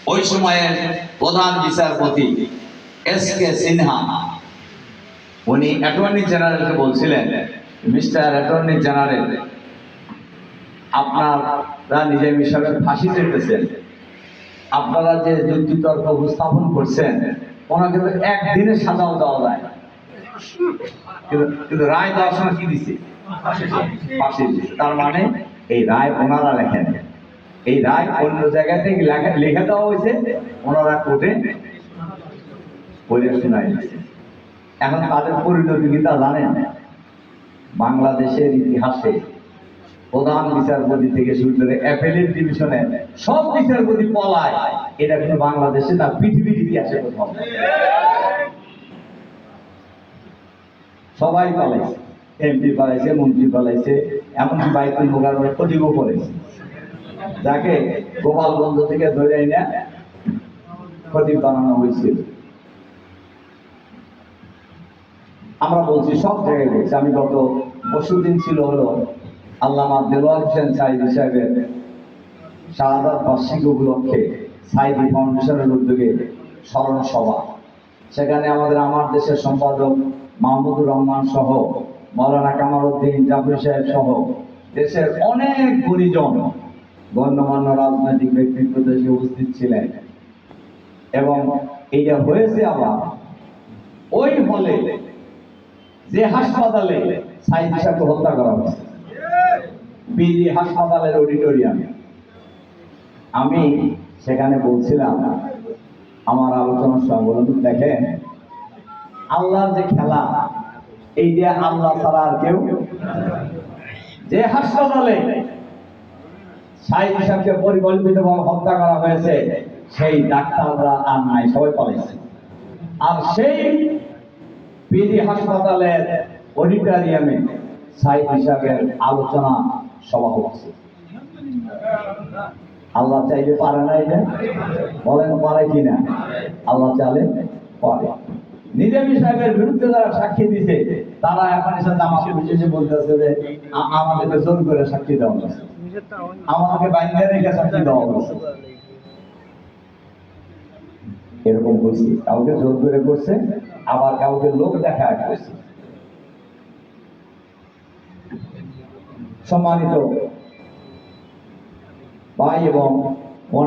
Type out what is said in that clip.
ওই সময়ের প্রধান বিচারপতি এস.কে. সিনহা উনি অ্যাটর্নি জেনারেলকে বলছিলেন, মিস্টার অ্যাটর্নি জেনারেল, আপনারা নিজে মিশরের ফাঁসি চেতেছেন, আপনারা যে যুক্তিতর্ক উপস্থাপন করছেন ওনাকে তো একদিনে সাজাও দেওয়া যায়, কিন্তু রায় দেওয়ার সময় কি দিচ্ছে? ফাঁসি দিচ্ছে। তার মানে এই রায় ওনারা লেখেন, এই রায় অন্য জায়গা থেকে লিখে দেওয়া হয়েছে, ওনারা কোর্টে পড়ে শোনায় দিচ্ছে। এখন তাদের পরিণতি কি তা জানেন? বাংলাদেশের ইতিহাসে প্রধান বিচারপতি থেকে শুরু করে অ্যাপেলেট ডিভিশনে সব বিচারপতি পলায়, এটা কিন্তু বাংলাদেশে না, পৃথিবীর ইতিহাসে প্রথম। সবাই পালাইছে, এমপি পালাইছে, মন্ত্রী পালাইছে, এমনকি বাইতুল মোকাররমের খতিবও করেছে, যাকে গোপালগঞ্জ থেকে ধরে এনে খতিব বানানো হয়েছিল। আমরা বলছি, সব জায়গায় বলছি। আমি গত পরশুদিন ছিল হলো আল্লামা দেলোয়ার হোসেন সাইদি সাহেবের শাহাদাত বার্ষিকী উপলক্ষে সাইদি ফাউন্ডেশনের উদ্যোগে স্মরণ সভা। সেখানে আমার দেশের সম্পাদক মাহমুদুর রহমান সহ মৌলানা কামালউদ্দিন জাফরি সাহেব সহ দেশের অনেক গুণীজন গণ্যমান্য রাজনৈতিক ব্যক্তিত্ব দেশে উপস্থিত ছিলেন। এবং এইটা হয়েছে আবার ওই হলে যে হাসপাতালে সাইদি সাহেবকে হত্যা করা হয়েছে, বিজি হাসপাতালের অডিটোরিয়ামে। আমি সেখানে বলছিলাম আমার আলোচনার সময়, বলুন দেখেন আল্লাহর যে খেলা, এই যে আল্লাহ ছাড়া আর কেউ, যে হাসপাতালে সাইদি সাহেবকে পরিকল্পিতভাবে হত্যা করা হয়েছে সেই ডাক্তাররা আর নাই, সবাই পালাইছে। আর সেই বিজি হাসপাতালের অডিটোরিয়ামে সাইদি সাহেবের আলোচনা সভা হচ্ছে। আল্লাহ চাইলে পারে না? এটা বলেন, পারে কিনা? আল্লাহ চাইলে পারে। নিজামী সাহেবের বিরুদ্ধে যারা সাক্ষী দিছে তারা এখন এসে জামাতে বিশেষে বলতেছে যে আমাদেরকে জোর করে সাক্ষী দেওয়া হয়েছে, আমাদেরকে বাইরে রেখে সাক্ষী দেওয়া হয়েছে। এরকম করছি, কাউকে জোর করে করছে, আবার কাউকে লোক দেখা করছে। সম্মানিত ভাই এবং